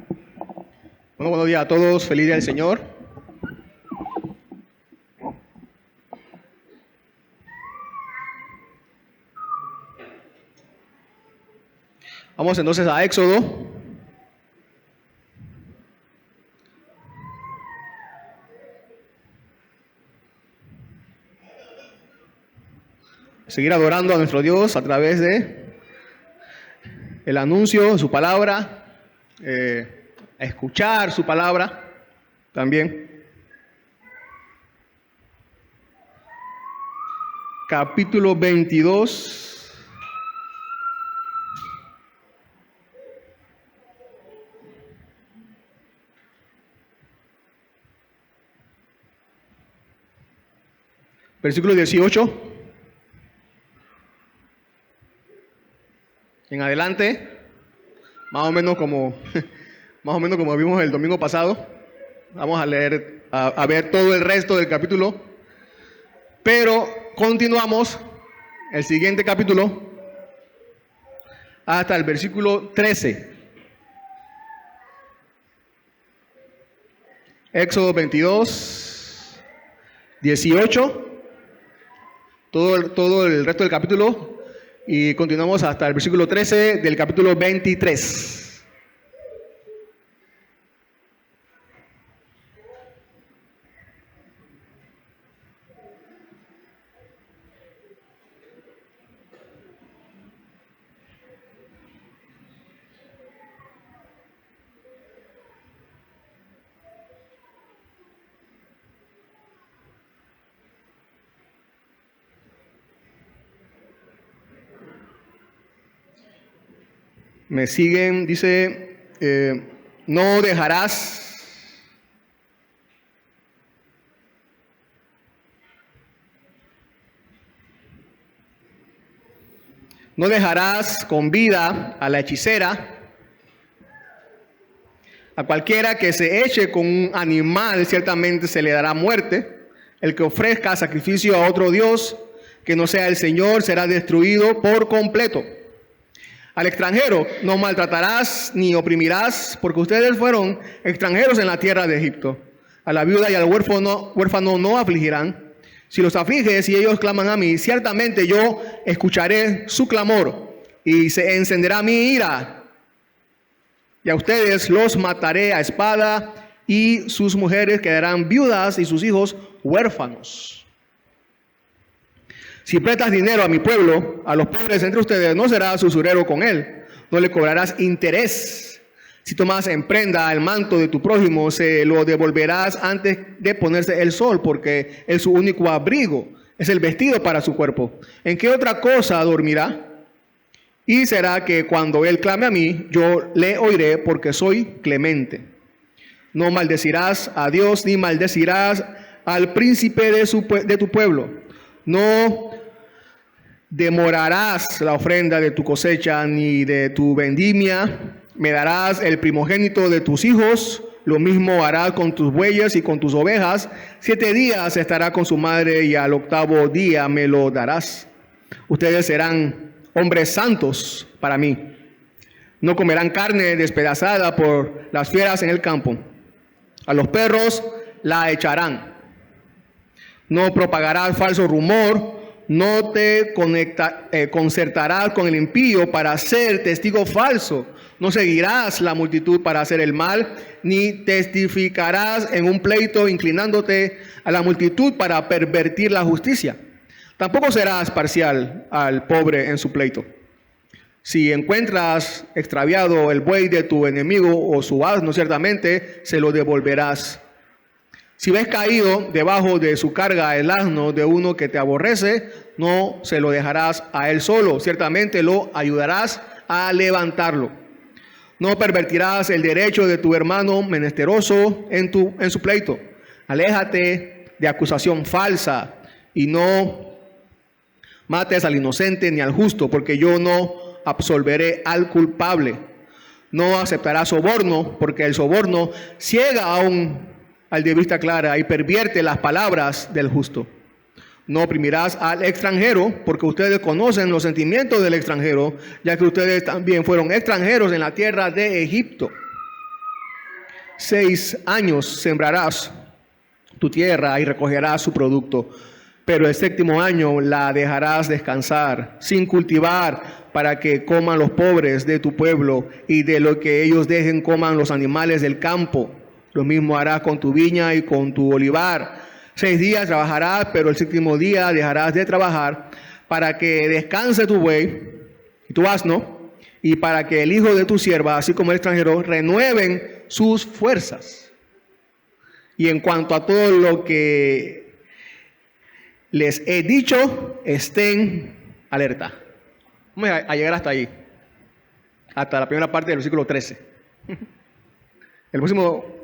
Bueno, buenos días a todos. Feliz día del Señor. Vamos entonces a Éxodo. Seguir adorando a nuestro Dios a través de el anuncio de su palabra, escuchar su palabra también. Capítulo 22. Versículo 18. En adelante, más o menos como vimos el domingo pasado. Vamos a leer, a ver todo el resto del capítulo. Pero continuamos el siguiente capítulo hasta el versículo 13. Éxodo 22, 18. Todo el resto del capítulo. Y continuamos hasta el versículo 13 del capítulo 23. Me siguen, dice, no dejarás con vida a la hechicera, a cualquiera que se eche con un animal, ciertamente se le dará muerte. El que ofrezca sacrificio a otro Dios que no sea el Señor será destruido por completo. Al extranjero no maltratarás ni oprimirás, porque ustedes fueron extranjeros en la tierra de Egipto. A la viuda y al huérfano no afligirán. Si los afliges y ellos claman a mí, ciertamente yo escucharé su clamor y se encenderá mi ira. Y a ustedes los mataré a espada y sus mujeres quedarán viudas y sus hijos huérfanos. Si prestas dinero a mi pueblo, a los pobres entre ustedes, no serás usurero con él, no le cobrarás interés. Si tomas en prenda el manto de tu prójimo, se lo devolverás antes de ponerse el sol, porque es su único abrigo, es el vestido para su cuerpo. ¿En qué otra cosa dormirá? Y será que cuando él clame a mí, yo le oiré, porque soy clemente. No maldecirás a Dios, ni maldecirás al príncipe de tu pueblo. No demorarás la ofrenda de tu cosecha ni de tu vendimia. Me darás el primogénito de tus hijos. Lo mismo harás con tus bueyes y con tus ovejas. 7 días estará con su madre y al 8º día me lo darás. Ustedes serán hombres santos para mí. No comerán carne despedazada por las fieras en el campo. A los perros la echarán. No propagarás falso rumor, no te concertarás con el impío para ser testigo falso, no seguirás la multitud para hacer el mal, ni testificarás en un pleito inclinándote a la multitud para pervertir la justicia. Tampoco serás parcial al pobre en su pleito. Si encuentras extraviado el buey de tu enemigo o su asno, ciertamente se lo devolverás. Si ves caído debajo de su carga el asno de uno que te aborrece, no se lo dejarás a él solo, ciertamente lo ayudarás a levantarlo. No pervertirás el derecho de tu hermano menesteroso en su pleito. Aléjate de acusación falsa y no mates al inocente ni al justo, porque yo no absolveré al culpable. No aceptarás soborno, porque el soborno ciega aún al de vista clara y pervierte las palabras del justo. No oprimirás al extranjero, porque ustedes conocen los sentimientos del extranjero, ya que ustedes también fueron extranjeros en la tierra de Egipto. 6 años sembrarás tu tierra y recogerás su producto, pero el 7º año la dejarás descansar, sin cultivar, para que coman los pobres de tu pueblo, y de lo que ellos dejen coman los animales del campo. Lo mismo harás con tu viña y con tu olivar. 6 días trabajarás, pero el 7º día dejarás de trabajar, para que descanse tu buey y tu asno, y para que el hijo de tu sierva, así como el extranjero, renueven sus fuerzas. Y en cuanto a todo lo que les he dicho, estén alerta. Vamos a llegar hasta ahí, hasta la primera parte del versículo 13. El próximo,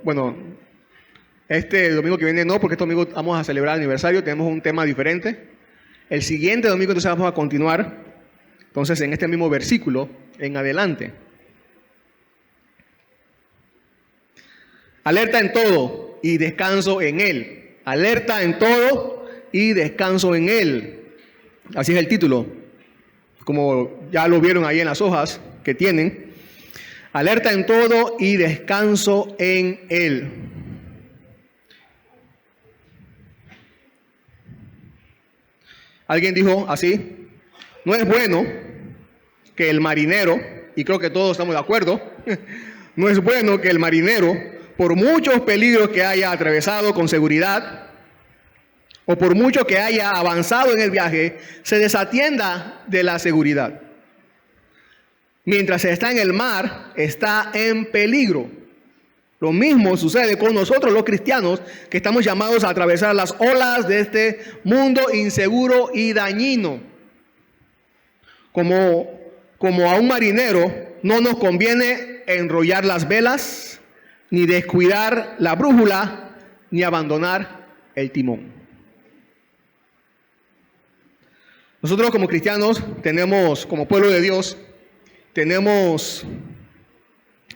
este domingo que viene no, porque este domingo vamos a celebrar el aniversario, tenemos un tema diferente. El siguiente domingo entonces vamos a continuar, entonces en este mismo versículo en adelante. Alerta en todo y descanso en él. Alerta en todo y descanso en él. Así es el título, como ya lo vieron ahí en las hojas que tienen. Alerta en todo y descanso en él. Alguien dijo así: no es bueno que el marinero, y creo que todos estamos de acuerdo, no es bueno que el marinero, por muchos peligros que haya atravesado con seguridad, o por mucho que haya avanzado en el viaje, se desatienda de la seguridad. Mientras está en el mar, está en peligro. Lo mismo sucede con nosotros los cristianos, que estamos llamados a atravesar las olas de este mundo inseguro y dañino. Como a un marinero, no nos conviene enrollar las velas, ni descuidar la brújula, ni abandonar el timón. Nosotros como cristianos tenemos, como pueblo de Dios, tenemos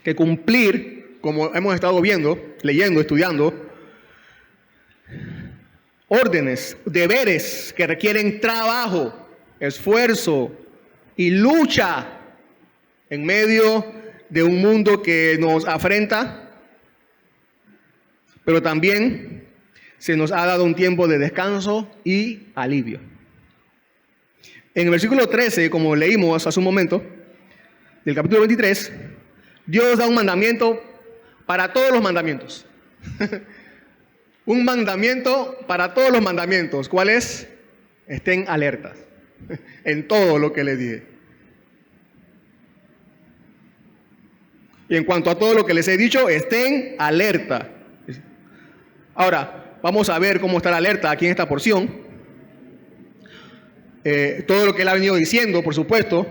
que cumplir, como hemos estado viendo, leyendo, estudiando, órdenes, deberes que requieren trabajo, esfuerzo y lucha en medio de un mundo que nos afrenta, pero también se nos ha dado un tiempo de descanso y alivio. En el versículo 13, como leímos hace un momento, del capítulo 23, Dios da un mandamiento para todos los mandamientos. Un mandamiento para todos los mandamientos. ¿Cuál es? Estén alertas en todo lo que les dije. Y en cuanto a todo lo que les he dicho, estén alerta. Ahora, vamos a ver cómo estar alerta aquí en esta porción. Todo lo que él ha venido diciendo, por supuesto.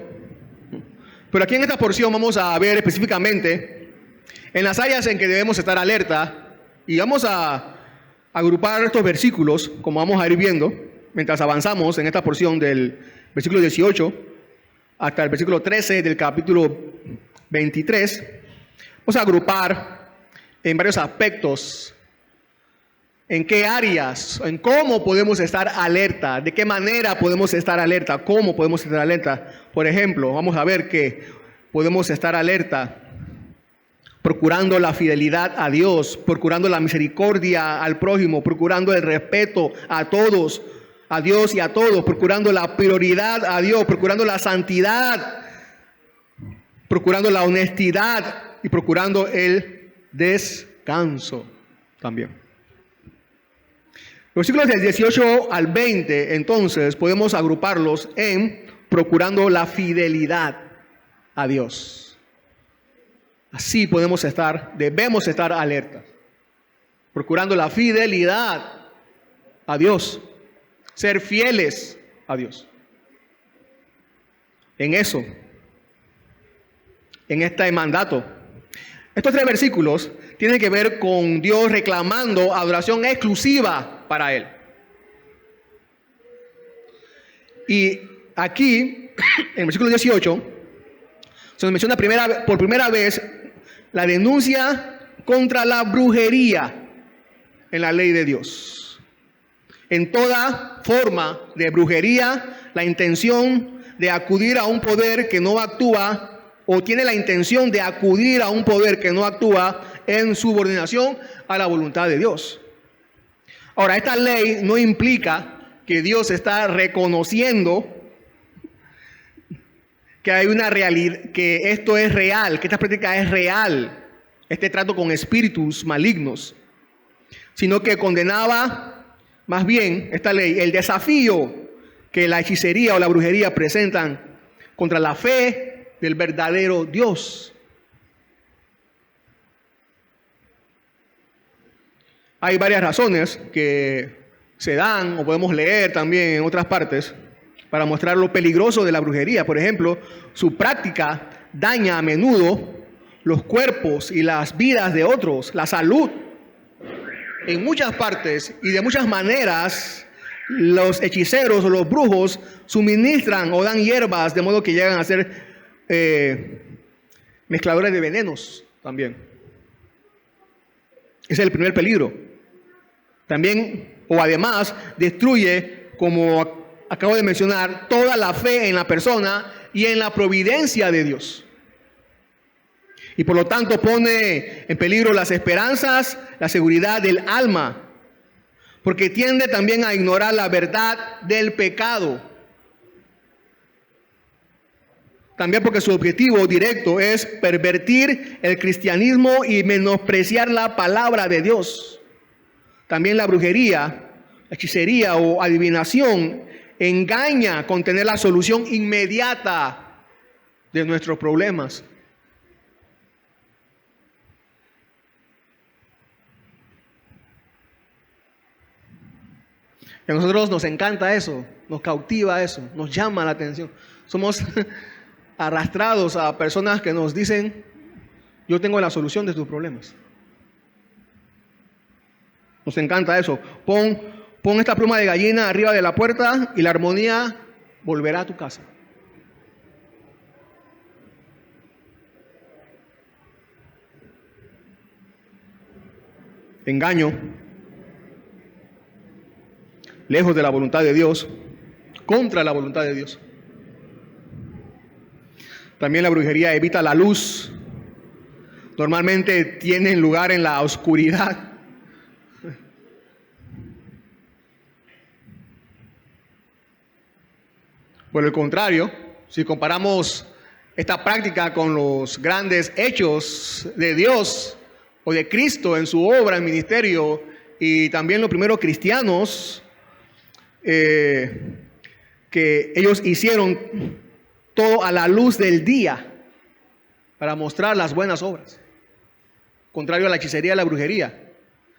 Pero aquí en esta porción vamos a ver específicamente en las áreas en que debemos estar alerta, y vamos a agrupar estos versículos, como vamos a ir viendo, mientras avanzamos en esta porción del versículo 18 hasta el versículo 13 del capítulo 23. Vamos a agrupar en varios aspectos, en qué áreas, en cómo podemos estar alerta, de qué manera podemos estar alerta, cómo podemos estar alerta. Por ejemplo, vamos a ver que podemos estar alerta procurando la fidelidad a Dios, procurando la misericordia al prójimo, procurando el respeto a todos, a Dios y a todos, procurando la prioridad a Dios, procurando la santidad, procurando la honestidad y procurando el descanso también. Los versículos del 18 al 20, entonces, podemos agruparlos en procurando la fidelidad a Dios. Así debemos estar alertas. Procurando la fidelidad a Dios. Ser fieles a Dios. En eso. En este mandato. Estos 3 versículos tienen que ver con Dios reclamando adoración exclusiva para Él. Y aquí, en el versículo 18, se nos menciona por primera vez la denuncia contra la brujería en la ley de Dios. En toda forma de brujería, la intención de acudir a un poder que no actúa o tiene la intención de acudir a un poder que no actúa en subordinación a la voluntad de Dios. Ahora, esta ley no implica que Dios está reconociendo que hay una realidad, que esto es real, que esta práctica es real, este trato con espíritus malignos, sino que condenaba más bien esta ley el desafío que la hechicería o la brujería presentan contra la fe del verdadero Dios. Hay varias razones que se dan o podemos leer también en otras partes para mostrar lo peligroso de la brujería. Por ejemplo, su práctica daña a menudo los cuerpos y las vidas de otros, la salud. En muchas partes y de muchas maneras, los hechiceros o los brujos suministran o dan hierbas de modo que llegan a ser mezcladores de venenos también. Ese es el primer peligro. También, o además, destruye, como acabo de mencionar, toda la fe en la persona y en la providencia de Dios. Y por lo tanto pone en peligro las esperanzas, la seguridad del alma, porque tiende también a ignorar la verdad del pecado. También porque su objetivo directo es pervertir el cristianismo y menospreciar la palabra de Dios. También la brujería, hechicería o adivinación engaña con tener la solución inmediata de nuestros problemas. Y a nosotros nos encanta eso, nos cautiva eso, nos llama la atención. Somos arrastrados a personas que nos dicen: yo tengo la solución de tus problemas. Nos encanta eso. Pon esta pluma de gallina arriba de la puerta y la armonía volverá a tu casa. Engaño, lejos de la voluntad de Dios, contra la voluntad de Dios. También la brujería evita la luz. Normalmente tiene lugar en la oscuridad. Por el contrario, si comparamos esta práctica con los grandes hechos de Dios o de Cristo en su obra, en ministerio, y también los primeros cristianos, que ellos hicieron todo a la luz del día para mostrar las buenas obras, contrario a la hechicería y la brujería,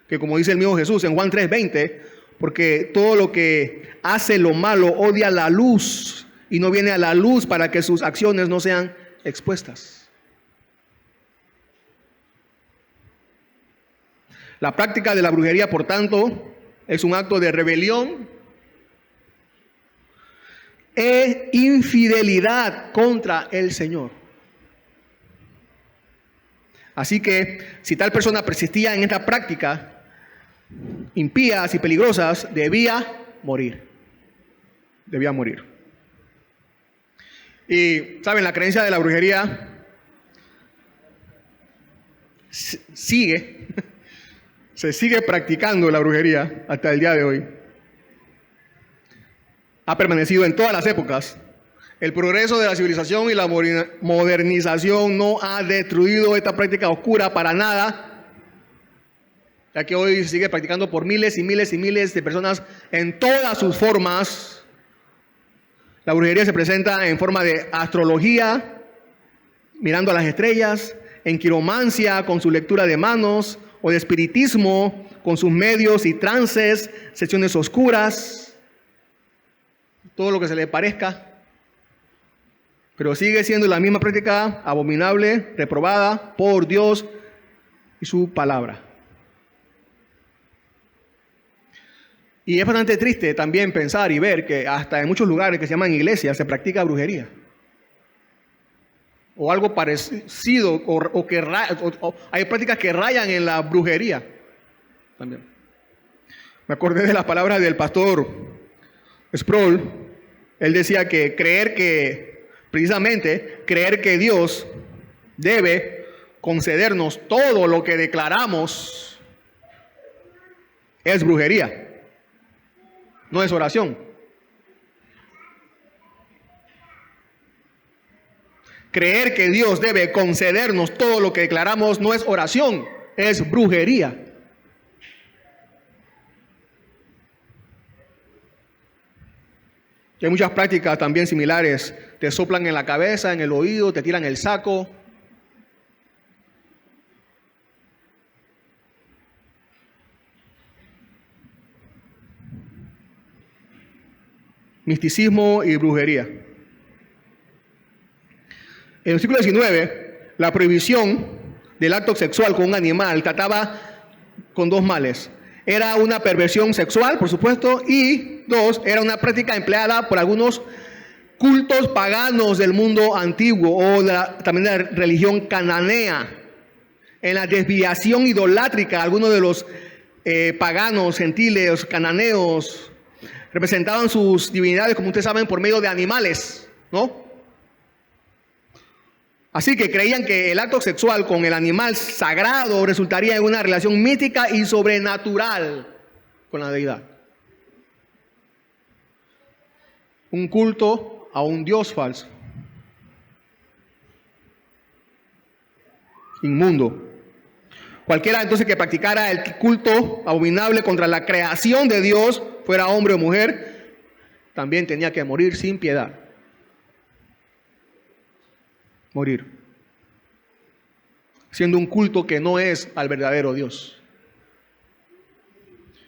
que como dice el mismo Jesús en Juan 3:20, porque todo lo que hace lo malo odia la luz y no viene a la luz para que sus acciones no sean expuestas. La práctica de la brujería, por tanto, es un acto de rebelión e infidelidad contra el Señor. Así que si tal persona persistía en esta práctica impías y peligrosas, debía morir. Debía morir. Y, ¿saben? La creencia de la brujería sigue. Se sigue practicando la brujería hasta el día de hoy. Ha permanecido en todas las épocas. El progreso de la civilización y la modernización no ha destruido esta práctica oscura para nada, ya que hoy se sigue practicando por miles y miles y miles de personas en todas sus formas. La brujería se presenta en forma de astrología, mirando a las estrellas, en quiromancia con su lectura de manos, o de espiritismo con sus medios y trances, sesiones oscuras, todo lo que se le parezca. Pero sigue siendo la misma práctica abominable, reprobada por Dios y su palabra. Y es bastante triste también pensar y ver que hasta en muchos lugares que se llaman iglesias se practica brujería. O algo parecido, o hay prácticas que rayan en la brujería también. Me acordé de las palabras del pastor Sproul. Él decía que precisamente creer que Dios debe concedernos todo lo que declaramos, es brujería, no es oración. Creer que Dios debe concedernos todo lo que declaramos no es oración, es brujería. Y hay muchas prácticas también similares. Te soplan en la cabeza, en el oído, te tiran el saco. Misticismo y brujería. En el versículo 19, la prohibición del acto sexual con un animal trataba con dos males. Era una perversión sexual, por supuesto, y dos, era una práctica empleada por algunos cultos paganos del mundo antiguo o también de la religión cananea. En la desviación idolátrica, algunos de los paganos, gentiles, cananeos, representaban sus divinidades, como ustedes saben, por medio de animales, ¿no? Así que creían que el acto sexual con el animal sagrado resultaría en una relación mítica y sobrenatural con la deidad. Un culto a un Dios falso, inmundo. Cualquiera entonces que practicara el culto abominable contra la creación de Dios, fuera hombre o mujer, también tenía que morir sin piedad. Morir. Siendo un culto que no es al verdadero Dios.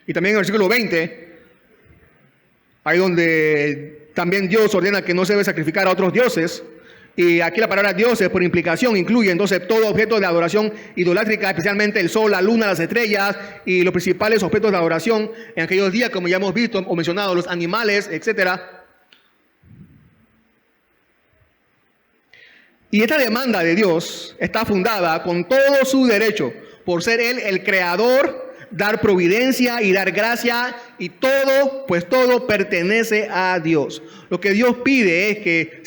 Y también en el versículo 20, ahí donde también Dios ordena que no se debe sacrificar a otros dioses. Y aquí la palabra dioses por implicación incluye entonces todo objeto de adoración idolátrica, especialmente el sol, la luna, las estrellas y los principales objetos de adoración en aquellos días, como ya hemos visto o mencionado, los animales, etcétera. Y esta demanda de Dios está fundada con todo su derecho, por ser Él el creador, dar providencia y dar gracia, y todo, pues todo pertenece a Dios. Lo que Dios pide es que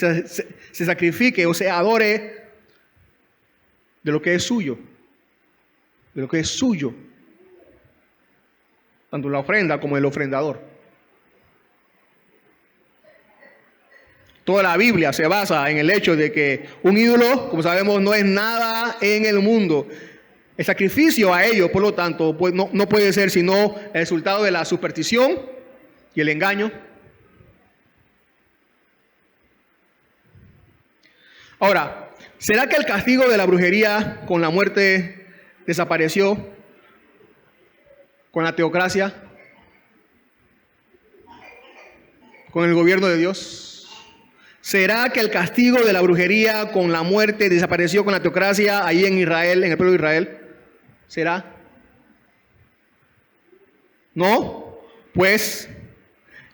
se sacrifique o se adore de lo que es suyo, de lo que es suyo, tanto la ofrenda como el ofrendador. Toda la Biblia se basa en el hecho de que un ídolo, como sabemos, no es nada en el mundo. El sacrificio a ellos, por lo tanto, pues no puede ser sino el resultado de la superstición y el engaño. Ahora, ¿será que el castigo de la brujería con la muerte desapareció con la teocracia? ¿Con el gobierno de Dios? ¿Será que el castigo de la brujería con la muerte desapareció con la teocracia ahí en Israel, en el pueblo de Israel? ¿Será? No, pues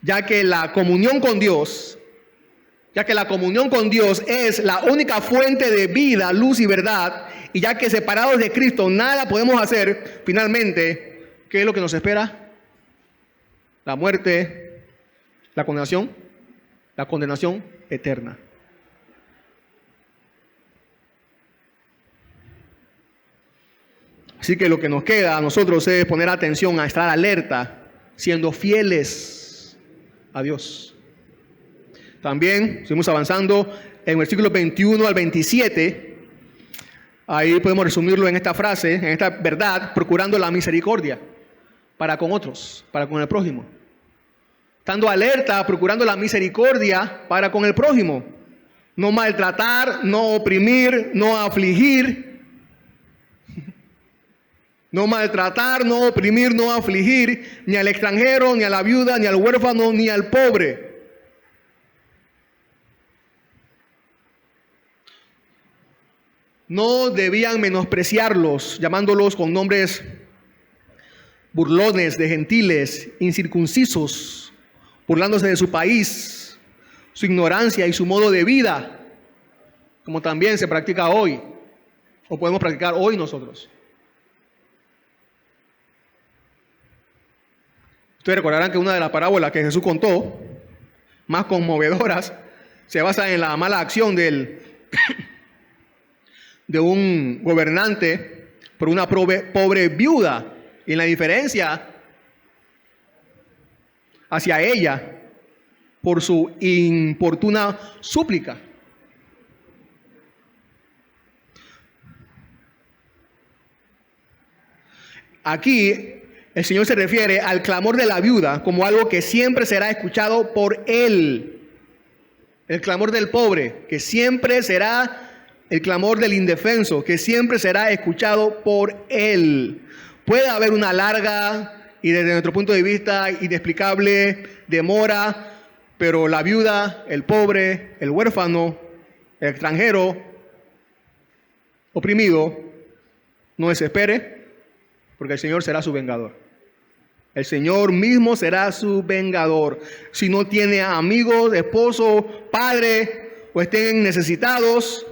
ya que la comunión con Dios es la única fuente de vida, luz y verdad, y ya que separados de Cristo nada podemos hacer, finalmente, ¿qué es lo que nos espera? La muerte, la condenación eterna. Así que lo que nos queda a nosotros es poner atención, a estar alerta, siendo fieles a Dios. También seguimos avanzando en versículos 21 al 27. Ahí podemos resumirlo en esta frase, en esta verdad: procurando la misericordia para con otros, para con el prójimo. Estando alerta, procurando la misericordia para con el prójimo. No maltratar, no oprimir, no afligir. No maltratar, no oprimir, no afligir, ni al extranjero, ni a la viuda, ni al huérfano, ni al pobre. No debían menospreciarlos, llamándolos con nombres burlones, de gentiles, incircuncisos, burlándose de su país, su ignorancia y su modo de vida, como también se practica hoy, o podemos practicar hoy nosotros. Ustedes recordarán que una de las parábolas que Jesús contó, más conmovedoras, se basa en la mala acción del de un gobernante por una pobre viuda, y en la diferencia hacia ella por su importuna súplica. Aquí el Señor se refiere al clamor de la viuda como algo que siempre será escuchado por Él. El clamor del pobre, que siempre será el clamor del indefenso, que siempre será escuchado por Él. Puede haber una larga y desde nuestro punto de vista inexplicable demora, pero la viuda, el pobre, el huérfano, el extranjero, oprimido, no desespere, porque el Señor será su vengador. El Señor mismo será su vengador. Si no tiene amigos, esposo, padre, o estén necesitados,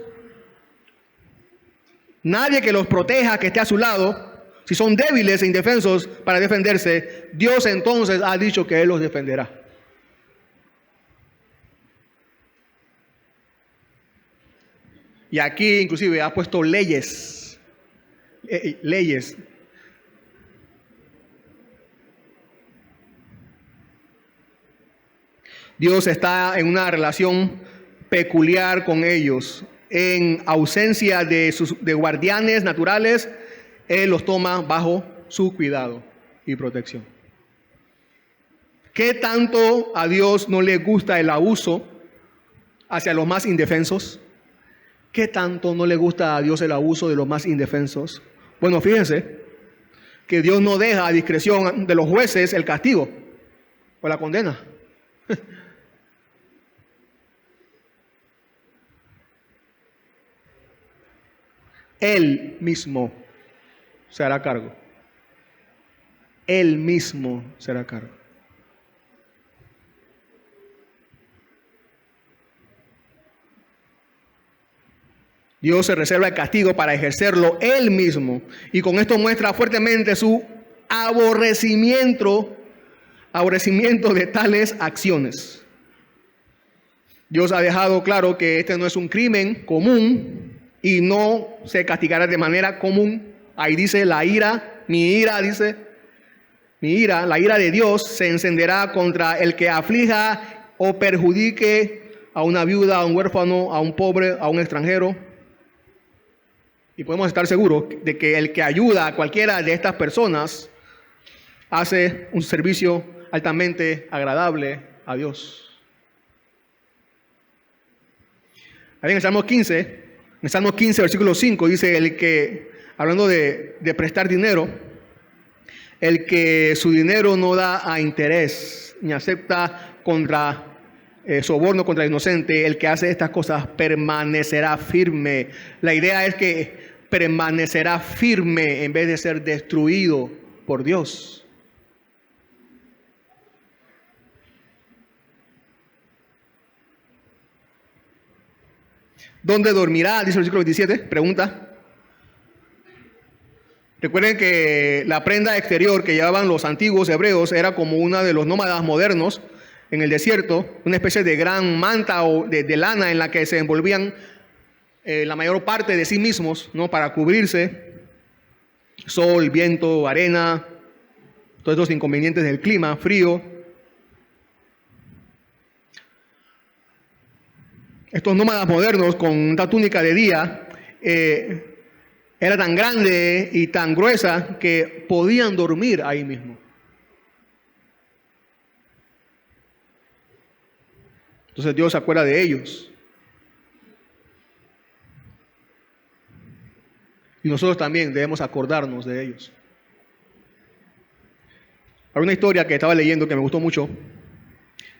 nadie que los proteja, que esté a su lado, si son débiles e indefensos para defenderse, Dios entonces ha dicho que Él los defenderá. Y aquí inclusive ha puesto leyes. Leyes. Dios está en una relación peculiar con ellos. En ausencia de guardianes naturales, Él los toma bajo su cuidado y protección. ¿Qué tanto a Dios no le gusta el abuso hacia los más indefensos? ¿Qué tanto no le gusta a Dios el abuso de los más indefensos? Bueno, fíjense que Dios no deja a discreción de los jueces el castigo o la condena. Él mismo se hará cargo. Él mismo será cargo. Dios se reserva el castigo para ejercerlo Él mismo. Y con esto muestra fuertemente su aborrecimiento de tales acciones. Dios ha dejado claro que este no es un crimen común y no se castigará de manera común. Ahí dice la ira, la ira de Dios se encenderá contra el que aflija o perjudique a una viuda, a un huérfano, a un pobre, a un extranjero. Y podemos estar seguros de que el que ayuda a cualquiera de estas personas hace un servicio altamente agradable a Dios. Ahí en el Salmo 15, versículo 5, dice el que, hablando de prestar dinero, el que su dinero no da a interés, ni acepta soborno contra el inocente, el que hace estas cosas permanecerá firme. La idea es que permanecerá firme en vez de ser destruido por Dios. ¿Dónde dormirá? Dice el versículo 27, pregunta. Recuerden que la prenda exterior que llevaban los antiguos hebreos era como una de los nómadas modernos en el desierto, una especie de gran manta o de lana en la que se envolvían la mayor parte de sí mismos, ¿no? Para cubrirse, sol, viento, arena, todos estos inconvenientes del clima, frío. Estos nómadas modernos con una túnica de día era tan grande y tan gruesa que podían dormir ahí mismo. Entonces Dios se acuerda de ellos. Y nosotros también debemos acordarnos de ellos. Hay una historia que estaba leyendo que me gustó mucho.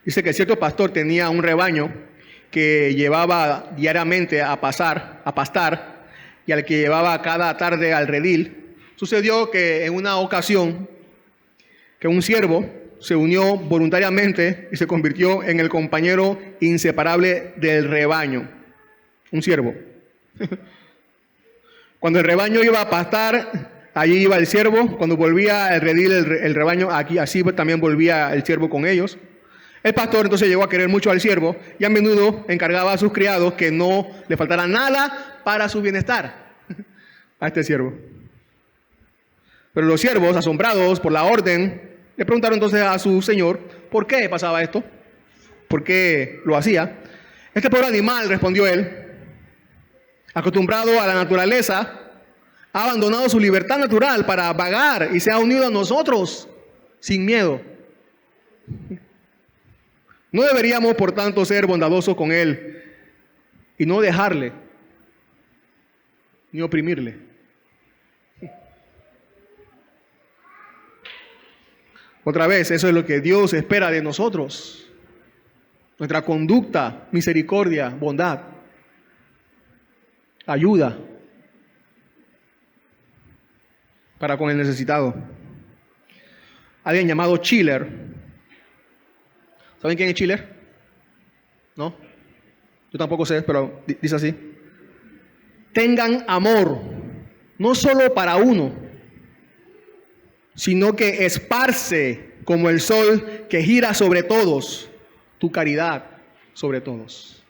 Dice que cierto pastor tenía un rebaño que llevaba diariamente a pastar, y al que llevaba cada tarde al redil. Sucedió que en una ocasión que un siervo se unió voluntariamente y se convirtió en el compañero inseparable del rebaño. Un siervo. Cuando el rebaño iba a pastar, allí iba el siervo. Cuando volvía al redil el rebaño, aquí así también volvía el siervo con ellos. El pastor entonces llegó a querer mucho al siervo y a menudo encargaba a sus criados que no le faltara nada para su bienestar. a este siervo. Pero los siervos, asombrados por la orden, le preguntaron entonces a su señor, ¿por qué pasaba esto? ¿Por qué lo hacía? Este pobre animal, respondió él, acostumbrado a la naturaleza, ha abandonado su libertad natural para vagar y se ha unido a nosotros sin miedo. No deberíamos, por tanto, ser bondadosos con él y no dejarle ni oprimirle. Otra vez, eso es lo que Dios espera de nosotros. Nuestra conducta, misericordia, bondad, ayuda para con el necesitado. Alguien llamado Schiller. ¿Saben quién es Schiller? ¿No? Yo tampoco sé, pero dice así. Tengan amor, no solo para uno, sino que esparce como el sol que gira sobre todos, tu caridad sobre todos.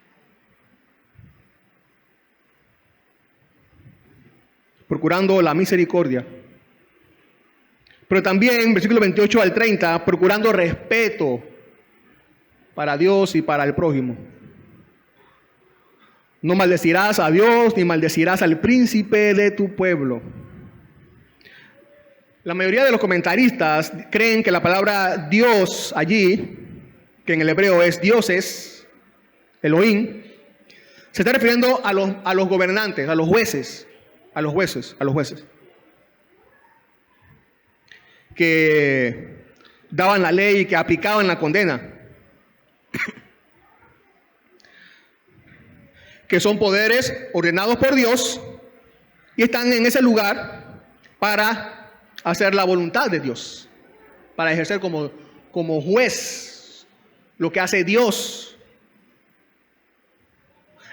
Procurando la misericordia. Pero también, versículo 28 al 30, procurando respeto para Dios y para el prójimo. No maldecirás a Dios ni maldecirás al príncipe de tu pueblo. La mayoría de los comentaristas creen que la palabra Dios allí, que en el hebreo es dioses, Elohim, se está refiriendo a los gobernantes, a los jueces, que daban la ley y que aplicaban la condena, que son poderes ordenados por Dios y están en ese lugar para hacer la voluntad de Dios, para ejercer como juez lo que hace Dios.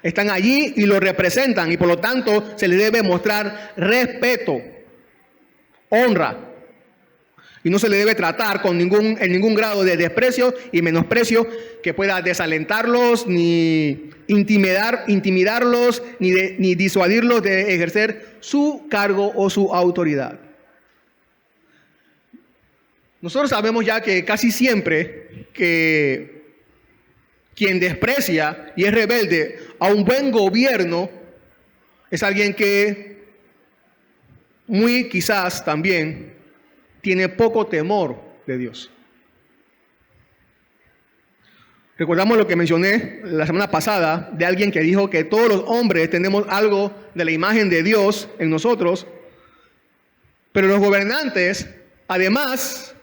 Están allí y lo representan y por lo tanto se les debe mostrar respeto, honra, y no se le debe tratar en ningún grado de desprecio y menosprecio que pueda desalentarlos, ni intimidarlos, ni disuadirlos de ejercer su cargo o su autoridad. Nosotros sabemos ya que casi siempre que quien desprecia y es rebelde a un buen gobierno es alguien que muy quizás también tiene poco temor de Dios. Recordamos lo que mencioné la semana pasada de alguien que dijo que todos los hombres tenemos algo de la imagen de Dios en nosotros, pero los gobernantes además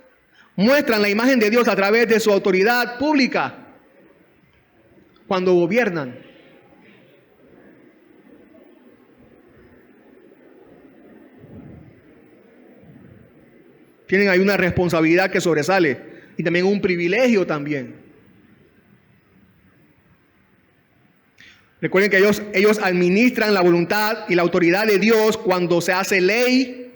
muestran la imagen de Dios a través de su autoridad pública cuando gobiernan. Tienen ahí una responsabilidad que sobresale y también un privilegio también. Recuerden que ellos administran la voluntad y la autoridad de Dios cuando se hace ley.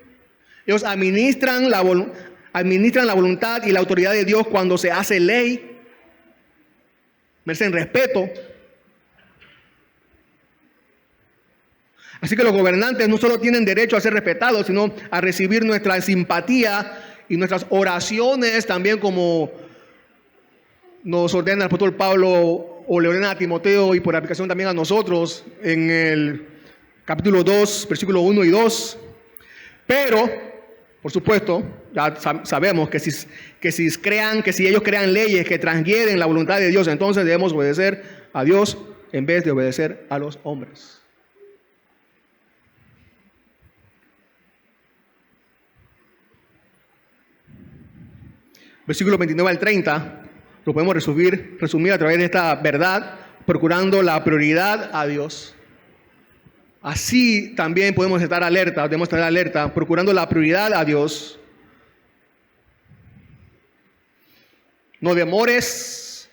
Ellos administran la voluntad y la autoridad de Dios cuando se hace ley. Merecen respeto. Así que los gobernantes no solo tienen derecho a ser respetados, sino a recibir nuestra simpatía y nuestras oraciones también, como nos ordena el apóstol Pablo o le ordena a Timoteo y por aplicación también a nosotros en el capítulo 2, versículo 1 y 2. Pero, por supuesto, ya sabemos que si ellos crean leyes que transgreden la voluntad de Dios, entonces debemos obedecer a Dios en vez de obedecer a los hombres. Versículo 29 al 30, lo podemos resumir a través de esta verdad, procurando la prioridad a Dios. Así también debemos estar alerta, procurando la prioridad a Dios. No demores,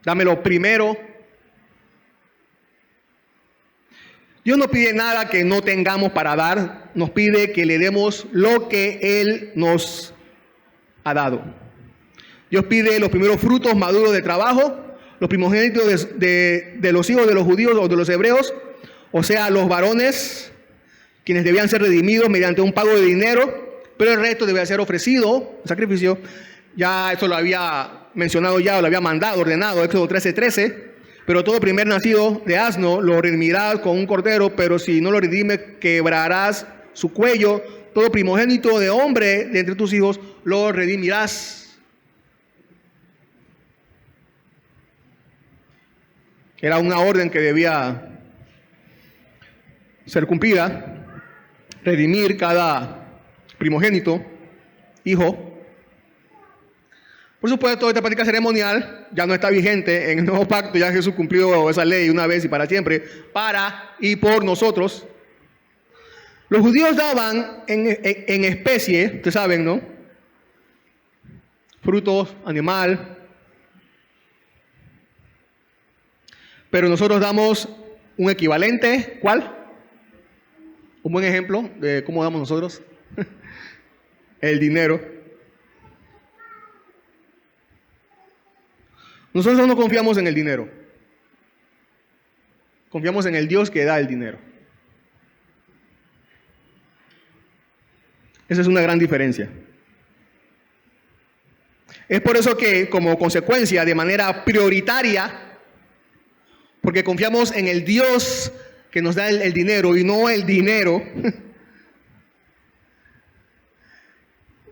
dámelo primero. Dios no pide nada que no tengamos para dar, nos pide que le demos lo que Él nos ha dado. Dios pide los primeros frutos maduros de trabajo, los primogénitos de los hijos de los judíos o de los hebreos, o sea, los varones, quienes debían ser redimidos mediante un pago de dinero, pero el resto debía ser ofrecido, sacrificio. Ya esto lo había mencionado ya, lo había mandado, ordenado, Éxodo 13:13. Pero todo primer nacido de asno lo redimirás con un cordero, pero si no lo redime, quebrarás su cuello. Todo primogénito de hombre de entre tus hijos lo redimirás. Era una orden que debía ser cumplida, redimir cada primogénito, hijo. Por supuesto, esta práctica ceremonial ya no está vigente en el nuevo pacto. Ya Jesús cumplió esa ley una vez y para siempre, para y por nosotros. Los judíos daban en especie, ustedes saben, ¿no? Frutos, animal. Pero nosotros damos un equivalente. ¿Cuál? Un buen ejemplo de cómo damos nosotros. El dinero. Nosotros no confiamos en el dinero. Confiamos en el Dios que da el dinero. Esa es una gran diferencia. Es por eso que, como consecuencia, de manera prioritaria, porque confiamos en el Dios que nos da el dinero y no el dinero,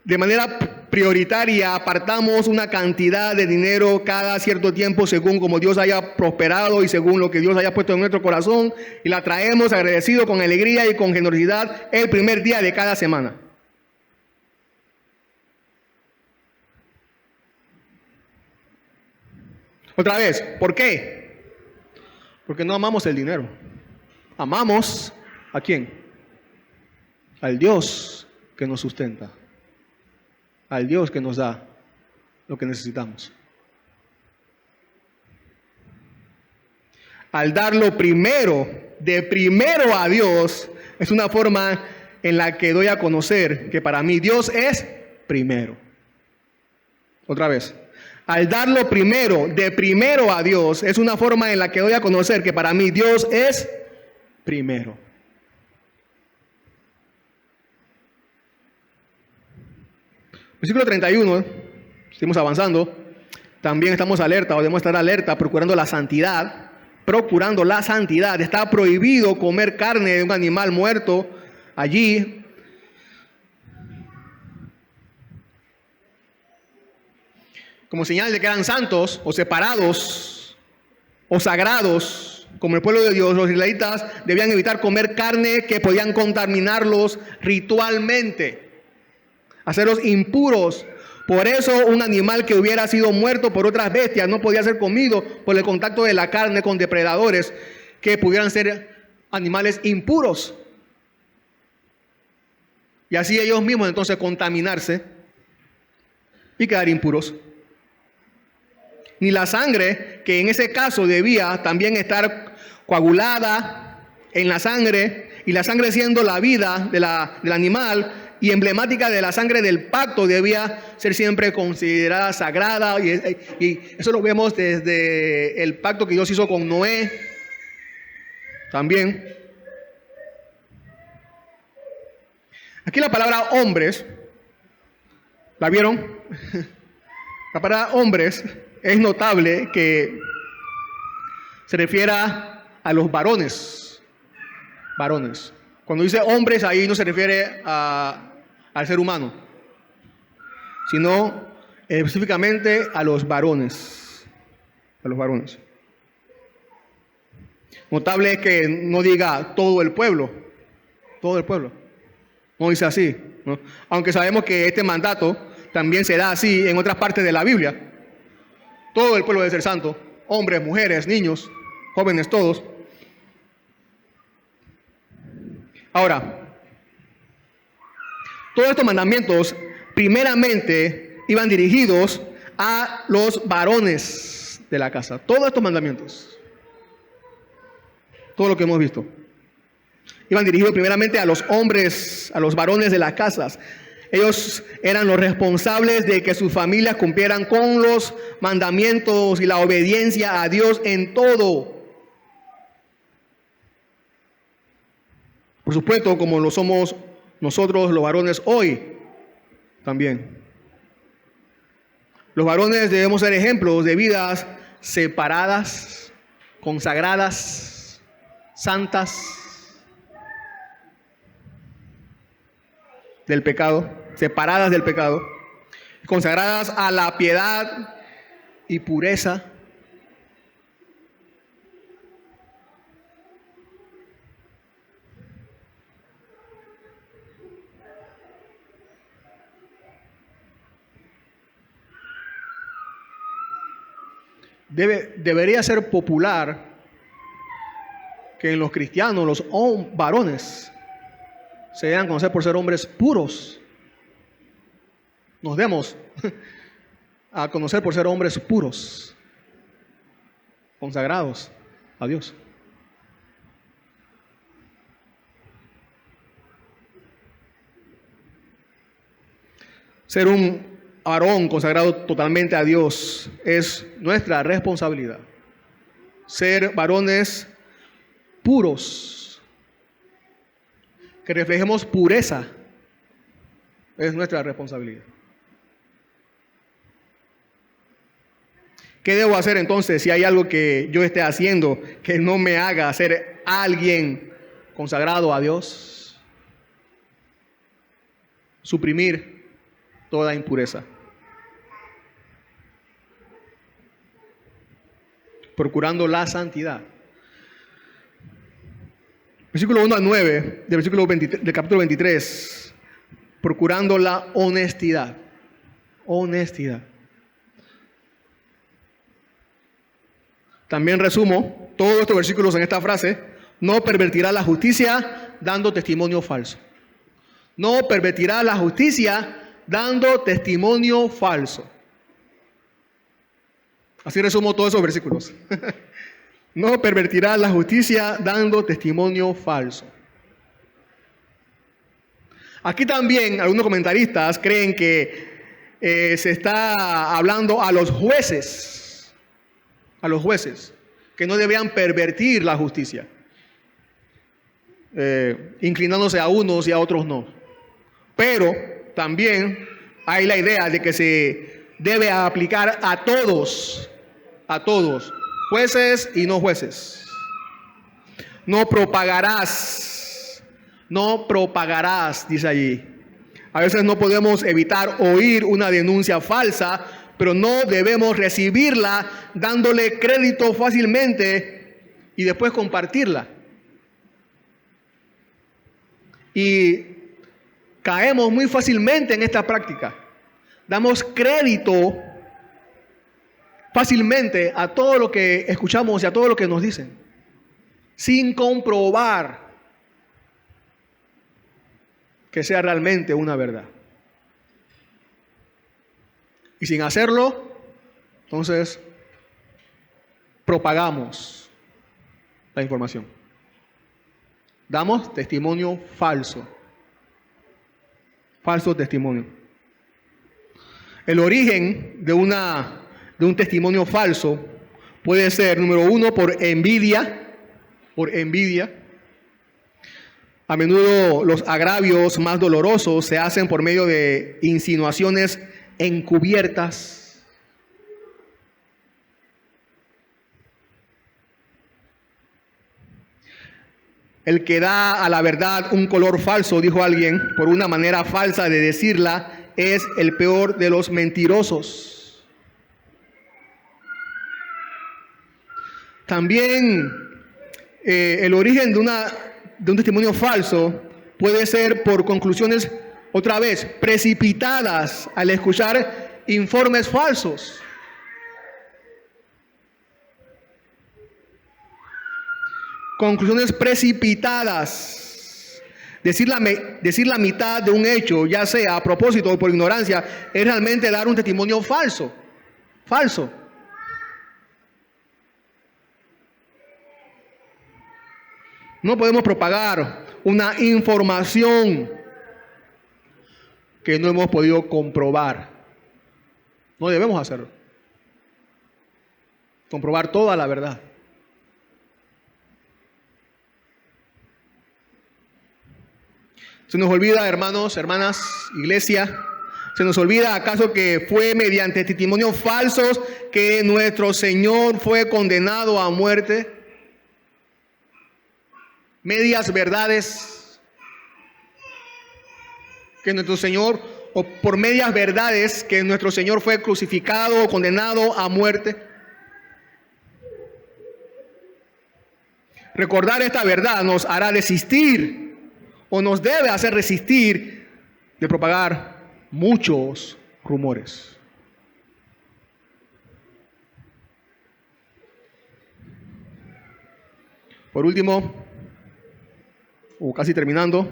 de manera prioritaria apartamos una cantidad de dinero cada cierto tiempo según como Dios haya prosperado y según lo que Dios haya puesto en nuestro corazón, y la traemos agradecido con alegría y con generosidad el primer día de cada semana. Otra vez, ¿por qué? Porque no amamos el dinero. Amamos ¿a quién? Al Dios que nos sustenta. Al Dios que nos da lo que necesitamos. Al darlo primero, de primero a Dios, es una forma en la que doy a conocer que para mí Dios es primero. Otra vez. Al darlo primero, de primero a Dios, es una forma en la que doy a conocer que para mí Dios es primero. Versículo 31, seguimos avanzando. También estamos alerta, o debemos estar alerta, procurando la santidad. Procurando la santidad. Está prohibido comer carne de un animal muerto allí. Como señal de que eran santos, o separados, o sagrados, como el pueblo de Dios. Los israelitas debían evitar comer carne que podían contaminarlos ritualmente, hacerlos impuros. Por eso un animal que hubiera sido muerto por otras bestias no podía ser comido por el contacto de la carne con depredadores que pudieran ser animales impuros. Y así ellos mismos entonces contaminarse y quedar impuros. Ni la sangre, que en ese caso debía también estar coagulada en la sangre, y la sangre siendo la vida del animal y emblemática de la sangre del pacto, debía ser siempre considerada sagrada, y eso lo vemos desde el pacto que Dios hizo con Noé también. Aquí la palabra hombres, ¿la vieron? La palabra hombres es notable que se refiera a los varones. Varones. Cuando dice hombres, ahí no se refiere al ser humano, sino específicamente a los varones. A los varones. Notable es que no diga todo el pueblo. Todo el pueblo. No dice así, ¿no? Aunque sabemos que este mandato también se da así en otras partes de la Biblia. Todo el pueblo debe ser santo. Hombres, mujeres, niños, jóvenes, todos. Ahora, todos estos mandamientos primeramente iban dirigidos a los varones de la casa. Todos estos mandamientos, todo lo que hemos visto, iban dirigidos primeramente a los hombres, a los varones de las casas. Ellos eran los responsables de que sus familias cumplieran con los mandamientos y la obediencia a Dios en todo. Por supuesto, como lo somos nosotros los varones hoy también. Los varones debemos ser ejemplos de vidas separadas, consagradas, santas del pecado, separadas del pecado, consagradas a la piedad y pureza. Debería ser popular que en los cristianos los varones se dejan conocer por ser hombres puros. Nos demos a conocer por ser hombres puros, consagrados a Dios. Ser un varón consagrado totalmente a Dios es nuestra responsabilidad. Ser varones puros, que reflejemos pureza, es nuestra responsabilidad. ¿Qué debo hacer entonces si hay algo que yo esté haciendo que no me haga ser alguien consagrado a Dios? Suprimir toda impureza, procurando la santidad. Versículo 1 al 9 del capítulo 23, procurando la honestidad. Honestidad. También resumo todos estos versículos en esta frase: no pervertirá la justicia dando testimonio falso. No pervertirá la justicia dando testimonio falso. Así resumo todos esos versículos. No pervertirá la justicia dando testimonio falso. Aquí también algunos comentaristas creen que se está hablando a los jueces, que no debían pervertir la justicia, inclinándose a unos y a otros no. Pero también hay la idea de que se debe aplicar a todos, jueces y no jueces. No propagarás, dice allí. A veces no podemos evitar oír una denuncia falsa, pero no debemos recibirla dándole crédito fácilmente y después compartirla. Y caemos muy fácilmente en esta práctica. Damos crédito fácilmente a todo lo que escuchamos y a todo lo que nos dicen, sin comprobar que sea realmente una verdad. Y sin hacerlo, entonces propagamos la información. Damos testimonio falso. Falso testimonio. El origen de un testimonio falso puede ser, número uno, por envidia. A menudo los agravios más dolorosos se hacen por medio de insinuaciones encubiertas. El que da a la verdad un color falso, dijo alguien, por una manera falsa de decirla, es el peor de los mentirosos. También el origen de un testimonio falso puede ser por conclusiones, otra vez, precipitadas al escuchar informes falsos. Conclusiones precipitadas. Decir la mitad de un hecho, ya sea a propósito o por ignorancia, es realmente dar un testimonio falso. Falso. No podemos propagar una información que no hemos podido comprobar. No debemos hacerlo. Comprobar toda la verdad. Se nos olvida, hermanos, hermanas, iglesia, se nos olvida acaso que fue mediante testimonios falsos que nuestro Señor fue condenado a muerte. Medias verdades que nuestro Señor, o por medias verdades que nuestro Señor fue crucificado o condenado a muerte. Recordar esta verdad nos hará desistir o nos debe hacer resistir de propagar muchos rumores. Por último, o casi terminando,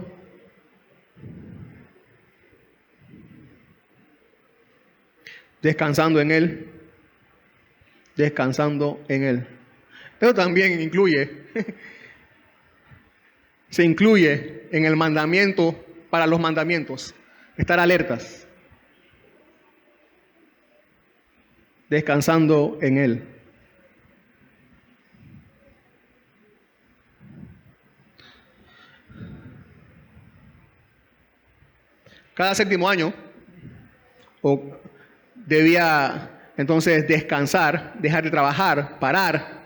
descansando en Él, descansando en Él. Pero también se incluye en el mandamiento, para los mandamientos, estar alertas, descansando en Él. Cada séptimo año debía entonces descansar, dejar de trabajar, parar.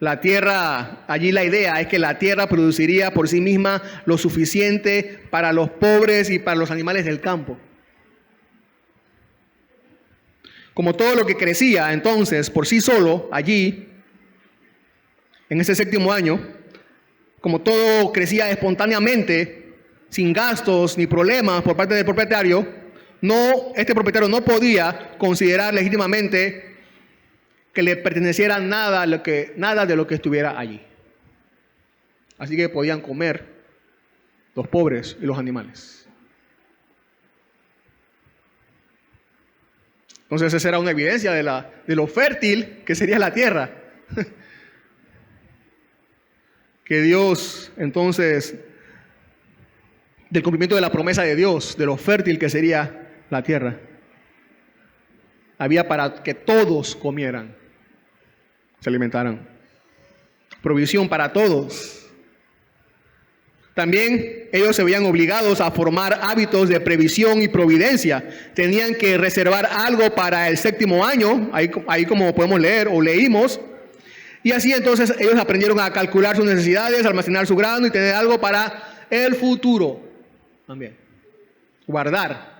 La tierra, allí la idea es que la tierra produciría por sí misma lo suficiente para los pobres y para los animales del campo. Como todo lo que crecía entonces por sí solo allí, en ese séptimo año, como todo crecía espontáneamente, sin gastos ni problemas por parte del propietario, este propietario no podía considerar legítimamente que le perteneciera nada de lo que estuviera allí. Así que podían comer los pobres y los animales. Entonces esa era una evidencia de lo fértil que sería la tierra. Que Dios, entonces, del cumplimiento de la promesa de Dios, de lo fértil que sería la tierra. Había para que todos comieran, se alimentaran. Provisión para todos. También ellos se veían obligados a formar hábitos de previsión y providencia. Tenían que reservar algo para el séptimo año, ahí como podemos leer o leímos. Y así entonces ellos aprendieron a calcular sus necesidades, almacenar su grano y tener algo para el futuro. También. Guardar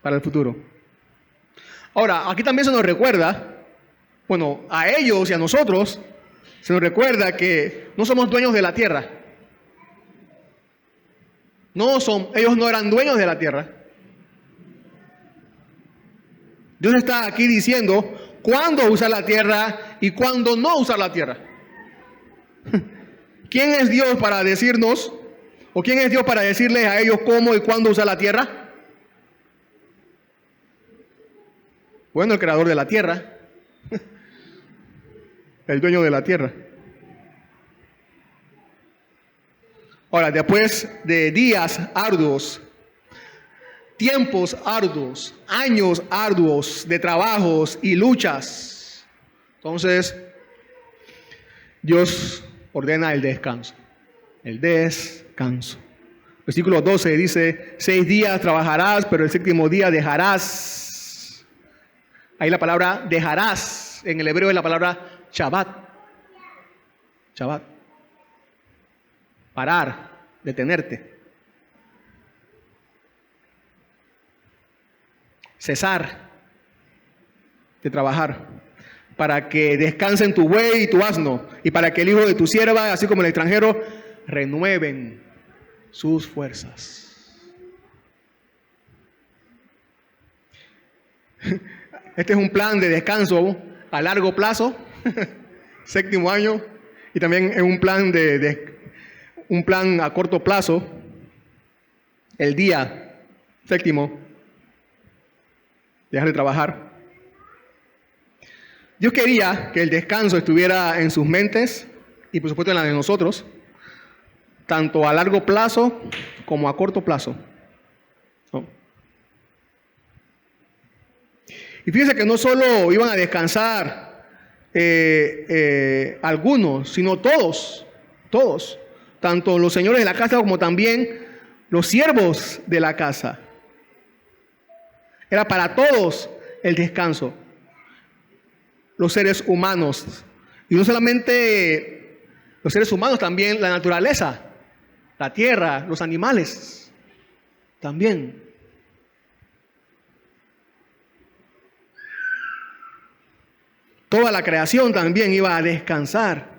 para el futuro. Ahora, aquí también se nos recuerda, bueno, a ellos y a nosotros, se nos recuerda que no somos dueños de la tierra. Ellos no eran dueños de la tierra. Dios está aquí diciendo cuándo usar la tierra y cuándo no usar la tierra. ¿Quién es Dios para decirnos, o quién es Dios para decirles a ellos cómo y cuándo usar la tierra? Bueno, el creador de la tierra, el dueño de la tierra. Ahora, después de días arduos, tiempos arduos, años arduos de trabajos y luchas, entonces Dios ordena el descanso. El descanso. Versículo 12 dice: 6 días trabajarás, pero el séptimo día dejarás. Ahí la palabra dejarás, en el hebreo es la palabra Shabbat. Shabbat. Parar, detenerte. Cesar de trabajar. Para que descansen tu buey y tu asno, y para que el hijo de tu sierva, así como el extranjero, renueven sus fuerzas. Este es un plan de descanso a largo plazo, séptimo año, y también es un plan a corto plazo, el día séptimo, dejar de trabajar. Dios quería que el descanso estuviera en sus mentes y por supuesto en la de nosotros, tanto a largo plazo como a corto plazo. ¿No? Y fíjense que no solo iban a descansar algunos, sino todos, todos, tanto los señores de la casa como también los siervos de la casa. Era para todos el descanso, los seres humanos. Y no solamente los seres humanos, también la naturaleza, la tierra, los animales, también. Toda la creación también iba a descansar.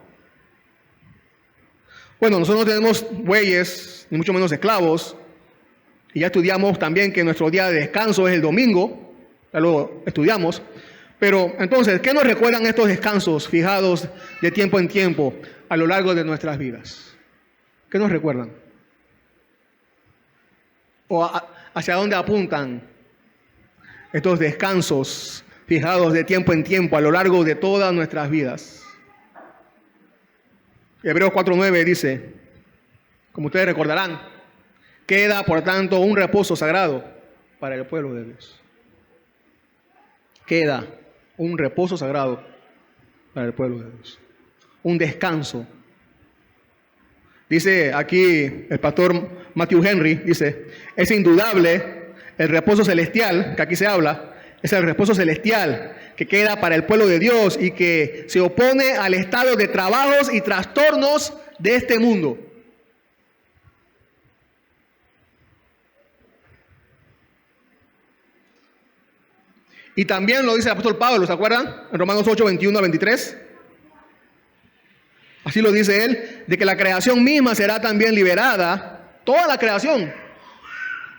Bueno, nosotros no tenemos bueyes, ni mucho menos esclavos. Y ya estudiamos también que nuestro día de descanso es el domingo. Ya lo estudiamos. Pero entonces, ¿qué nos recuerdan estos descansos fijados de tiempo en tiempo a lo largo de nuestras vidas? ¿Qué nos recuerdan? ¿O hacia dónde apuntan estos descansos fijados de tiempo en tiempo a lo largo de todas nuestras vidas? Hebreos 4:9 dice, como ustedes recordarán, queda por tanto un reposo sagrado para el pueblo de Dios. Queda un reposo sagrado para el pueblo de Dios. Un descanso. Dice aquí el pastor Matthew Henry, dice, es indudable el reposo celestial, que aquí se habla, es el reposo celestial que queda para el pueblo de Dios y que se opone al estado de trabajos y trastornos de este mundo. Y también lo dice el apóstol Pablo, ¿se acuerdan? En Romanos 8, 21 a 23. Así lo dice él, de que la creación misma será también liberada, toda la creación,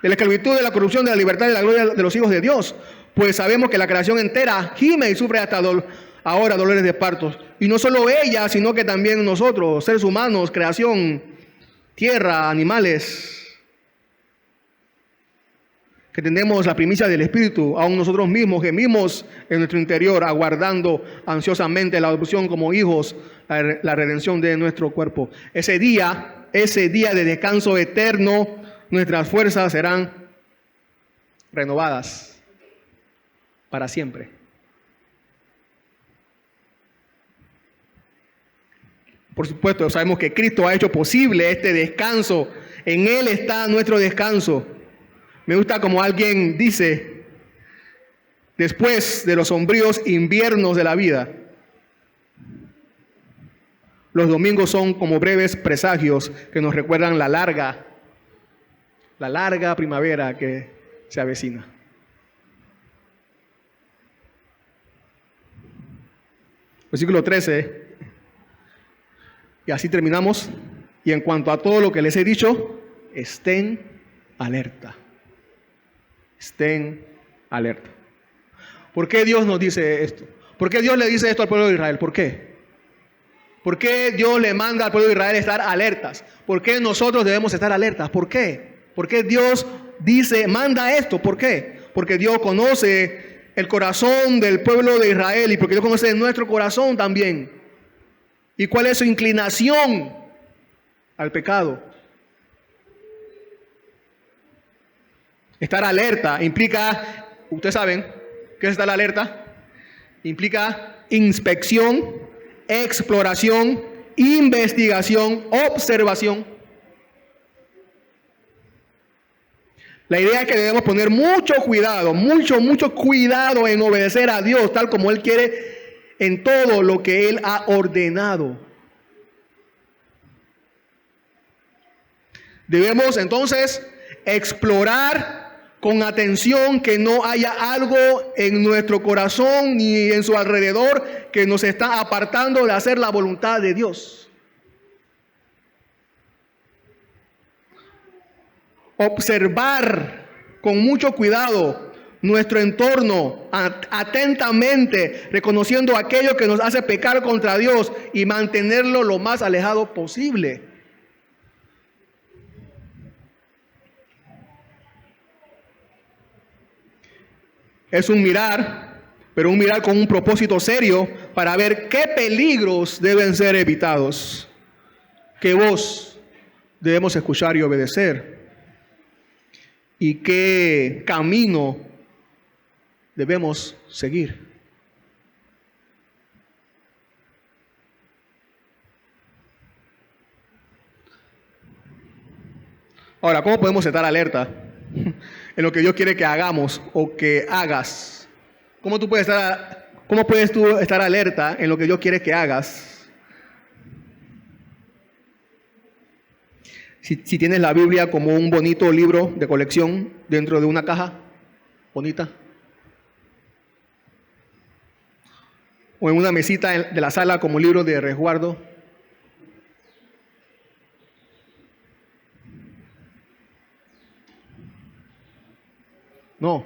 de la esclavitud, de la corrupción, de la libertad y de la gloria de los hijos de Dios. Pues sabemos que la creación entera gime y sufre hasta ahora dolores de partos. Y no solo ella, sino que también nosotros, seres humanos, creación, tierra, animales, que tenemos la primicia del Espíritu, aún nosotros mismos gemimos en nuestro interior, aguardando ansiosamente la adopción como hijos, la redención de nuestro cuerpo. Ese día de descanso eterno, nuestras fuerzas serán renovadas para siempre. Por supuesto, sabemos que Cristo ha hecho posible este descanso. En Él está nuestro descanso. Me gusta como alguien dice, después de los sombríos inviernos de la vida, los domingos son como breves presagios que nos recuerdan la larga primavera que se avecina. Versículo 13, y así terminamos. Y en cuanto a todo lo que les he dicho, estén alerta. Estén alerta. ¿Por qué Dios nos dice esto? ¿Por qué Dios le dice esto al pueblo de Israel? ¿Por qué? ¿Por qué Dios le manda al pueblo de Israel estar alertas? ¿Por qué nosotros debemos estar alertas? ¿Por qué? ¿Por qué Dios manda esto? ¿Por qué? Porque Dios conoce el corazón del pueblo de Israel y porque Dios conoce nuestro corazón también. ¿Y cuál es su inclinación al pecado? Estar alerta implica, ustedes saben, ¿qué es estar alerta? Implica inspección, exploración, investigación, observación. La idea es que debemos poner mucho cuidado en obedecer a Dios tal como Él quiere en todo lo que Él ha ordenado. Debemos entonces explorar con atención que no haya algo en nuestro corazón ni en su alrededor que nos está apartando de hacer la voluntad de Dios. Observar con mucho cuidado nuestro entorno, atentamente, reconociendo aquello que nos hace pecar contra Dios y mantenerlo lo más alejado posible. Es un mirar, pero un mirar con un propósito serio para ver qué peligros deben ser evitados, qué voz debemos escuchar y obedecer, y qué camino debemos seguir. Ahora, ¿cómo podemos estar alerta en lo que Dios quiere que hagamos o que hagas? ¿Cómo puedes tú estar alerta en lo que Dios quiere que hagas? Si tienes la Biblia como un bonito libro de colección dentro de una caja bonita, o en una mesita de la sala como libro de resguardo. No.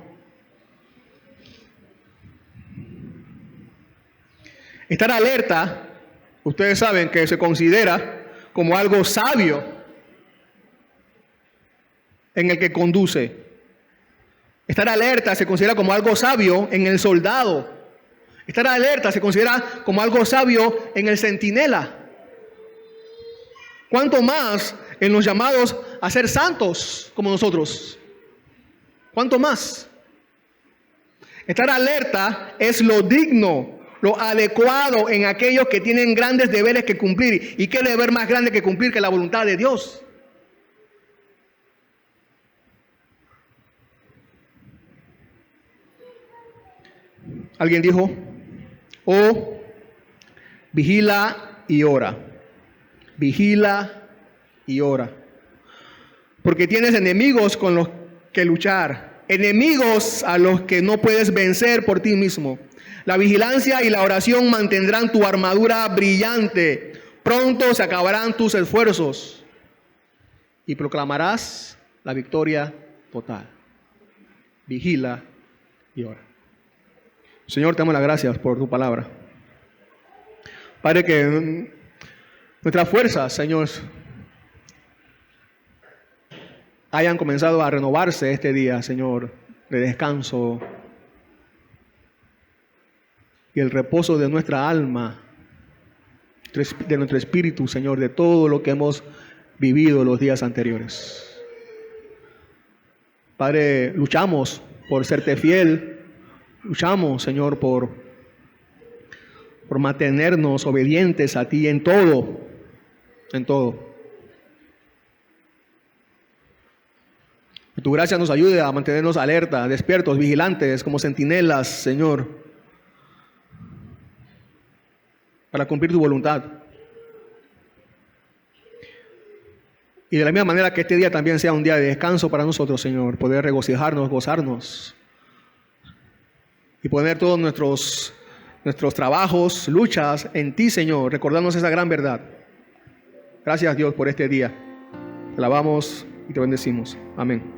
Estar alerta, ustedes saben que se considera como algo sabio en el que conduce. Estar alerta se considera como algo sabio en el soldado. Estar alerta se considera como algo sabio en el centinela. ¿Cuánto más en los llamados a ser santos como nosotros? ¿Cuánto más? Estar alerta es lo digno, lo adecuado en aquellos que tienen grandes deberes que cumplir. ¿Y qué deber más grande que cumplir que la voluntad de Dios? Alguien dijo, oh, vigila y ora. Vigila y ora. Porque tienes enemigos con los que luchar. Enemigos a los que no puedes vencer por ti mismo. La vigilancia y la oración mantendrán tu armadura brillante. Pronto se acabarán tus esfuerzos. Y proclamarás la victoria total. Vigila y ora. Señor, te damos las gracias por tu palabra. Padre, que nuestras fuerzas, Señor, hayan comenzado a renovarse este día, Señor, de descanso y el reposo de nuestra alma, de nuestro espíritu, Señor, de todo lo que hemos vivido los días anteriores. Padre, luchamos por serte fiel. Luchamos, Señor, por mantenernos obedientes a ti en todo, en todo. Que tu gracia nos ayude a mantenernos alerta, despiertos, vigilantes, como centinelas, Señor, para cumplir tu voluntad. Y de la misma manera que este día también sea un día de descanso para nosotros, Señor, poder regocijarnos, gozarnos, y poner todos nuestros trabajos, luchas en ti, Señor, recordarnos esa gran verdad. Gracias, Dios, por este día. Te alabamos y te bendecimos. Amén.